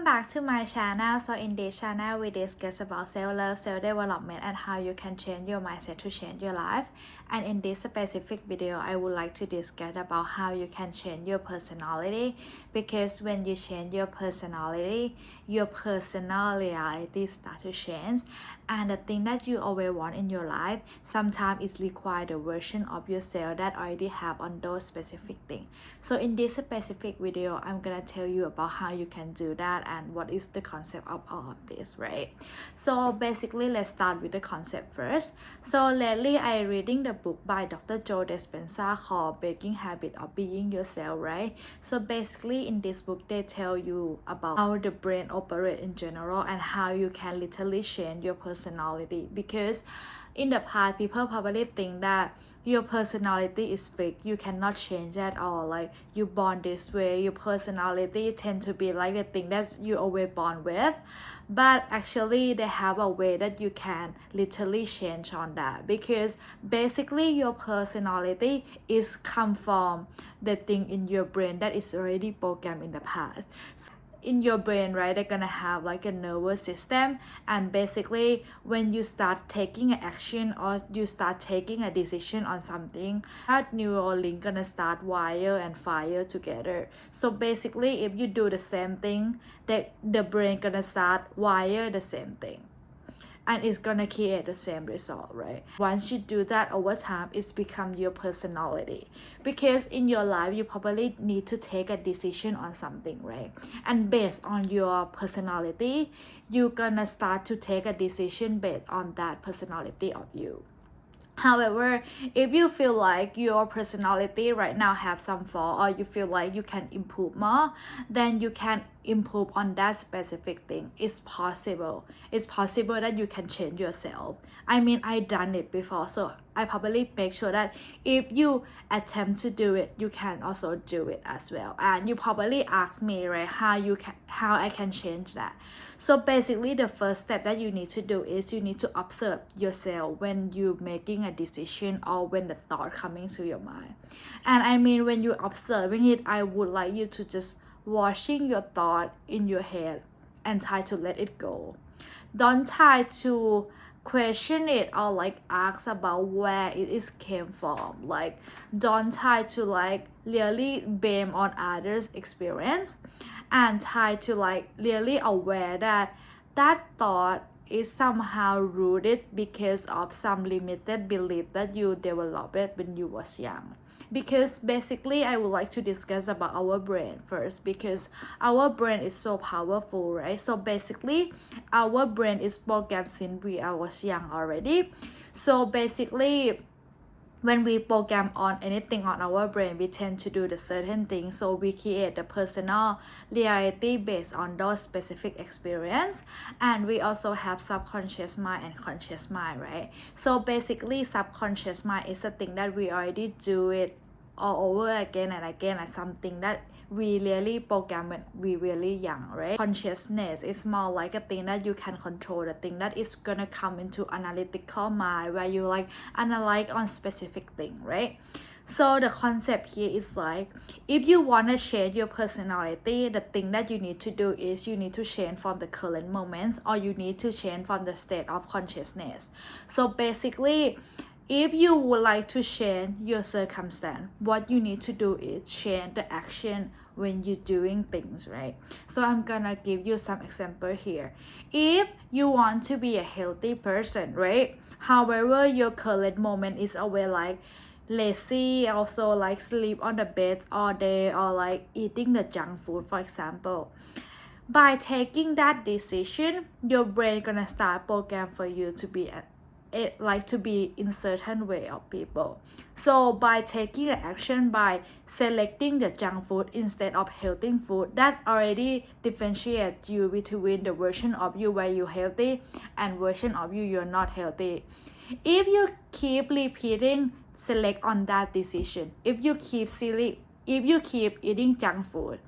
back to my channel. So in this channel we discuss about self-love, self-development and how you can change your mindset to change your life. And in this specific video I would like to discuss about how you can change your personality, because when you change your personality start to change, and the thing that you always want in your life sometimes it requires the version of yourself that already have on those specific things. So in this specific video I'm gonna tell you about how you can do that and what is the concept of all of this, right? So basically let's start with the concept first. So lately I reading the book by Dr. Joe Dispenza called Breaking Habit of Being Yourself, right? So basically in this book they tell you about how the brain operates in general and how you can literally change your personality, because in the past people probably think that your personality is fixed, you cannot change at all, like you born this way, your personality tend to be like the thing that you always born with. But actually they have a way that you can literally change on that, because basically your personality is come from the thing in your brain that is already programmed in the past. So in your brain, right, they're gonna have like a nervous system, and basically when you start taking an action or you start taking a decision on something, that neural link gonna start wire and fire together. So basically if you do the same thing, that the brain gonna start wire the same thing, and it's gonna create the same result, right? Once you do that over time, it's become your personality, because in your life you probably need to take a decision on something, right? And based on your personality you're gonna start to take a decision based on that personality of you. However, if you feel like your personality right now have some flaw, or you feel like you can improve more, then you can improve on that specific thing. It's possible that you can change yourself. I mean, I done it before, so I probably make sure that if you attempt to do it, you can also do it as well. And you probably ask me, right, how I can change that. So basically the first step that you need to do is you need to observe yourself when you're making a decision or when the thought coming to your mind. And I mean, when you're observing it, I would like you to just watching your thought in your head and try to let it go. Don't try to question it or like ask about where it is came from. Like don't try to like really blame on others' experience, and try to like really aware that that thought is somehow rooted because of some limited belief that you developed when you was young. Because basically I would like to discuss about our brain first, because our brain is so powerful, right? So basically our brain is programmed since we was young already. So basically when we program on anything on our brain, we tend to do the certain things. So we create the personal reality based on those specific experience. And we also have subconscious mind and conscious mind, right? So basically subconscious mind is a thing that we already do it all over again and again, and something that we really program when we really young, right? Consciousness is more like a thing that you can control, the thing that is gonna come into analytical mind where you like analyze on specific thing, right? So the concept here is like, if you want to change your personality, the thing that you need to do is you need to change from the current moments, or you need to change from the state of consciousness. So basically if you would like to change your circumstance, what you need to do is change the action when you're doing things, right? So I'm gonna give you some example here. If you want to be a healthy person, right? However, your current moment is always like lazy, also like sleep on the bed all day, or like eating the junk food, for example. By taking that decision, your brain gonna start program for you to be to be in certain way of people. So by taking an action, by selecting the junk food instead of healthy food, that already differentiates you between the version of you where you're healthy and version of you you're not healthy. If you keep repeating select on that decision, if you keep eating junk food,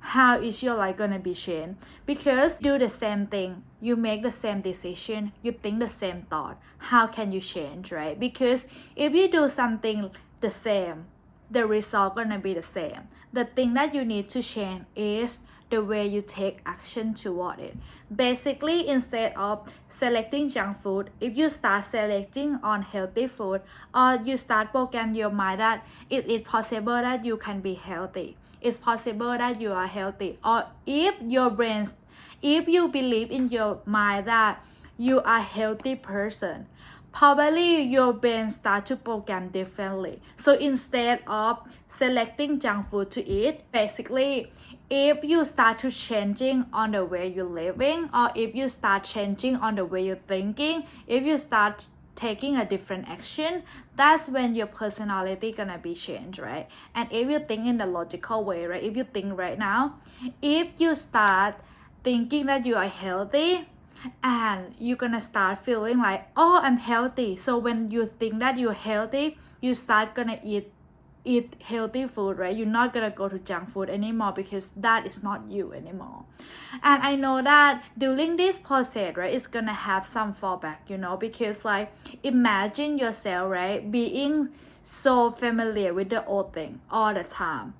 how is your life gonna be changed? Because do the same thing, you make the same decision, you think the same thought, how can you change, right? Because if you do something the same, the result gonna be the same. The thing that you need to change is the way you take action toward it. Basically, instead of selecting junk food, if you start selecting on healthy food, or you start program your mind that it is possible that you can be healthy, it's possible that you are healthy, or if you believe in your mind that you are a healthy person, probably your brain start to program differently. So instead of selecting junk food to eat, basically, if you start to changing on the way you're living, or if you start changing on the way you're thinking, if you start taking a different action, that's when your personality gonna be changed, right? And if you think in the logical way, right, if you think right now, if you start thinking that you are healthy, and you're gonna start feeling like, oh, I'm healthy. So when you think that you're healthy, you start gonna eat healthy food, right? You're not gonna go to junk food anymore, because that is not you anymore. And I know that during this process, right, it's gonna have some fallback, because like, imagine yourself, right, being so familiar with the old thing all the time,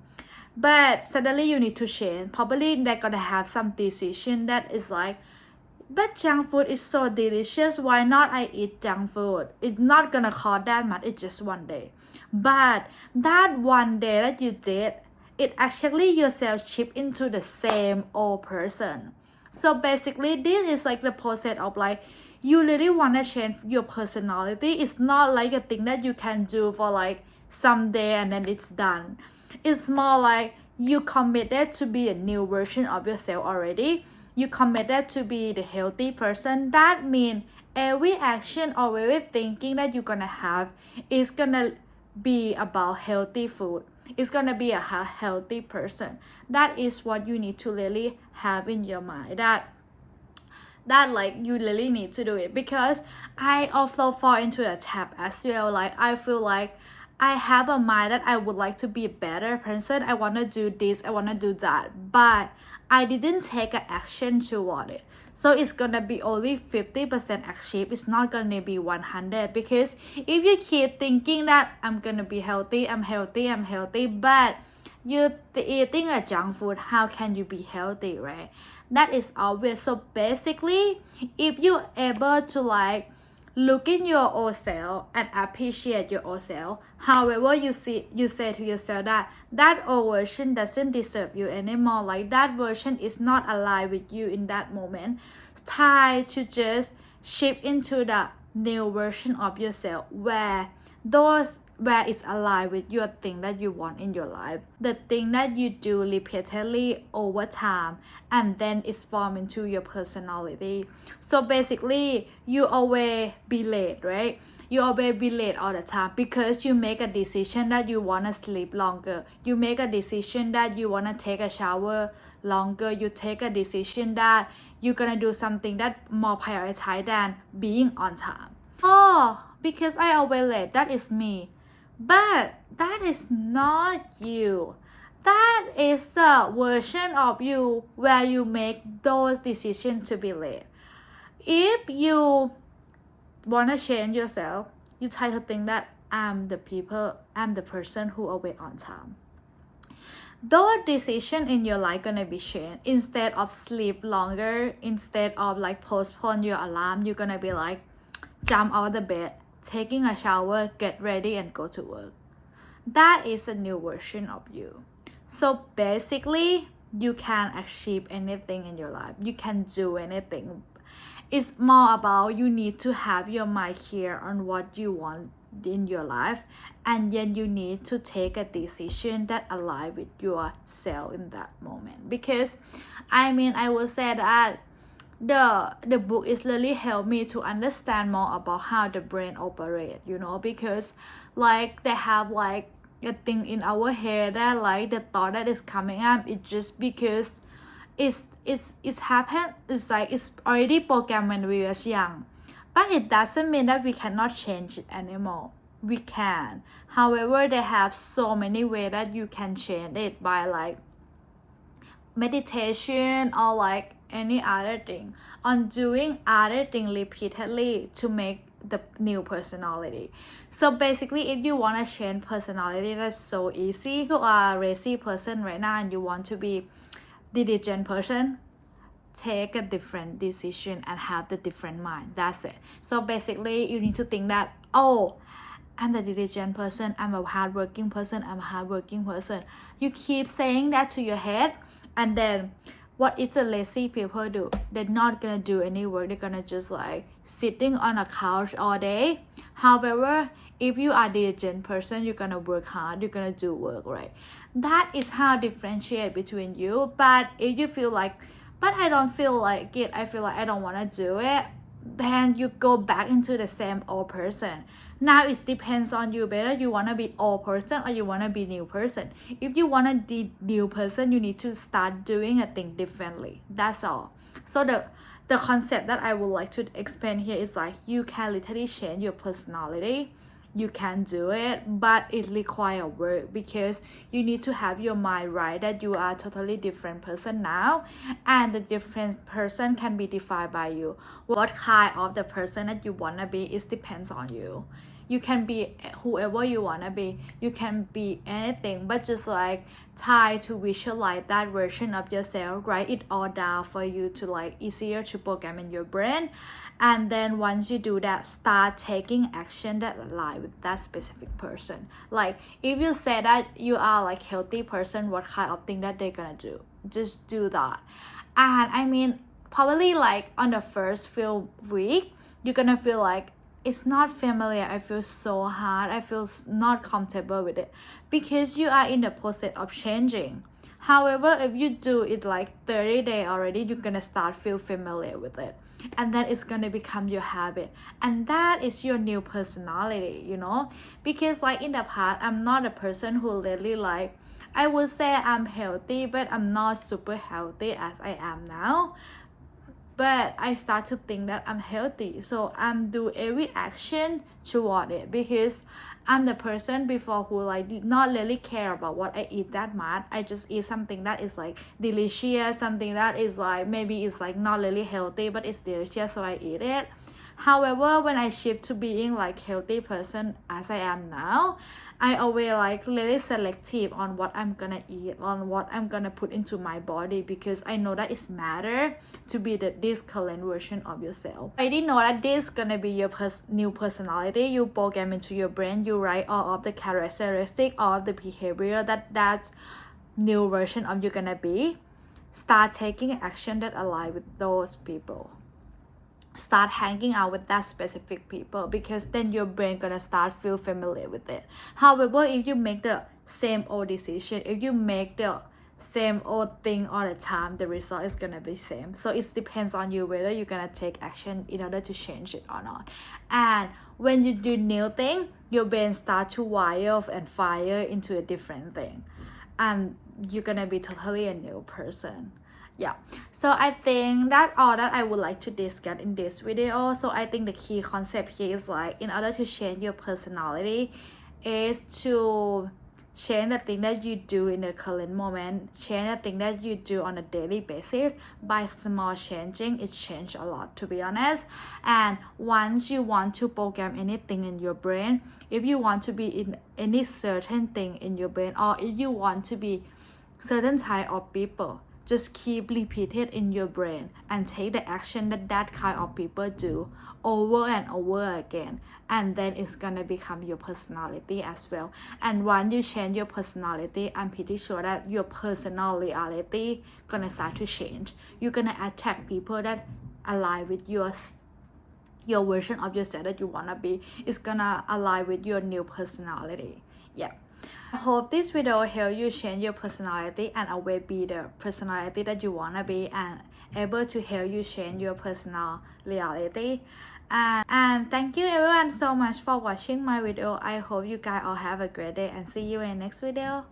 but suddenly you need to change. Probably they're gonna have some decision that is like, but junk food is so delicious, why not I eat junk food? It's not gonna cost that much, it's just one day. But that one day that you did, it actually yourself chip into the same old person. So basically, this is like the process of like, you really wanna change your personality. It's not like a thing that you can do for like someday and then it's done. It's more like you committed to be a new version of yourself already. You committed to be the healthy person. That means every action or every thinking that you're gonna have is gonna be about healthy food. It's gonna be a healthy person. That is what you need to really have in your mind. That like you really need to do it, because I also fall into a trap as well. Like, I feel like I have a mind that I would like to be a better person. I want to do this, I want to do that, but I didn't take an action toward it. So it's gonna be only 50% achieved. It's not gonna be 100, because if you keep thinking that I'm gonna be healthy, I'm healthy, but you're eating a junk food, how can you be healthy, right? That is obvious. So basically, if you're able to like look in your old self and appreciate your old self, however you say to yourself that old version doesn't deserve you anymore, like that version is not aligned with you in that moment, try to just shift into the new version of yourself where it's aligned with your thing that you want in your life, the thing that you do repeatedly over time, and then it's formed into your personality. So basically, you always be late, right? You always be late all the time because you make a decision that you want to sleep longer. You make a decision that you want to take a shower longer. You take a decision that you're gonna do something that more prioritized than being on time. Oh, because I always late, that is me. But that is not you. That is the version of you where you make those decisions to be late. If you want to change yourself, you try to think that I'm the person who always on time. Those decisions in your life gonna be changed. Instead of sleep longer, instead of like postpone your alarm, you're gonna be like, jump out of the bed, taking a shower, get ready and go to work. That is a new version of you. So basically, you can achieve anything in your life. You can do anything. It's more about you need to have your mind clear on what you want in your life, and then you need to take a decision that aligns with yourself in that moment. Because I will say that the book is really helped me to understand more about how the brain operates, because like they have like a thing in our head that like the thought that is coming up, it's just because it's happened, it's like it's already programmed when we were young, but it doesn't mean that we cannot change it anymore. We can. However, they have so many ways that you can change it by like meditation or like any other thing, on doing other thing repeatedly to make the new personality. So basically, if you want to change personality, that's so easy. You are a lazy person right now and you want to be diligent person take a different decision and have the different mind. That's it. So basically you need to think that, oh, I'm the diligent person, I'm a hardworking person, I'm a hardworking person. You keep saying that to your head, and then what is the lazy people do? They're not gonna do any work, they're gonna just like sitting on a couch all day. However, if you are a diligent person, you're gonna work hard, you're gonna do work, right? That is how differentiate between you. But if you feel like, but I don't feel like it, I feel like I don't want to do it, then you go back into the same old person. Now it depends on you, whether you want to be old person or you want to be new person. If you want to be new person, you need to start doing a thing differently. That's all. So the concept that I would like to explain here is like, you can literally change your personality. You can do it, but it requires work, because you need to have your mind right that you are a totally different person now, and the different person can be defined by you. What kind of the person that you want to be is depends on you. You can be whoever you want to be, you can be anything, but just like try to visualize that version of yourself, write it all down for you to like easier to program in your brain. And then once you do that, start taking action that align with that specific person. Like if you say that you are like healthy person, what kind of thing that they're gonna do? Just do that. And I mean, probably like on the first few week, you're gonna feel like it's not familiar, I feel so hard, I feel not comfortable with it, because you are in the process of changing. However, if you do it like 30 days already, you're gonna start feel familiar with it, and then it's gonna become your habit, and that is your new personality, you know. Because like in the past, I'm not a person who really like, I would say I'm healthy, but I'm not super healthy as I am now. But I start to think that I'm healthy, so I'm do every action toward it, because I'm the person before who like did not really care about what I eat that much. I just eat something that is like delicious, something that is like maybe it's like not really healthy but it's delicious, so I eat it. However, when I shift to being like healthy person as I am now, I always like really selective on what I'm gonna eat, on what I'm gonna put into my body, because I know that it's matter to be this current version of yourself. I didn't know that this gonna be your new personality. You program into your brain, you write all of the characteristic, all of the behavior that's new version of you gonna be. Start taking action that align with those people. Start hanging out with that specific people, because then your brain gonna start feel familiar with it. However, if you make the same old decision, if you make the same old thing all the time, the result is gonna be same. So it depends on you whether you're gonna take action in order to change it or not. And when you do new thing, your brain start to wire and fire into a different thing, and you're gonna be totally a new person. Yeah, so I think that all that I would like to discuss in this video. So I think the key concept here is like, in order to change your personality is to change the thing that you do in the current moment, change the thing that you do on a daily basis. By small changing, it changes a lot, to be honest. And once you want to program anything in your brain, if you want to be in any certain thing in your brain, or if you want to be certain type of people, just keep repeat it in your brain and take the action that kind of people do over and over again, and then it's gonna become your personality as well. And once you change your personality, I'm pretty sure that your personal reality gonna start to change. You're gonna attract people that align with your version of yourself that you wanna be. It's gonna align with your new personality. Yeah, I hope this video help you change your personality and always be the personality that you wanna be, and able to help you change your personal reality. And thank you everyone so much for watching my video. I hope you guys all have a great day, and see you in the next video.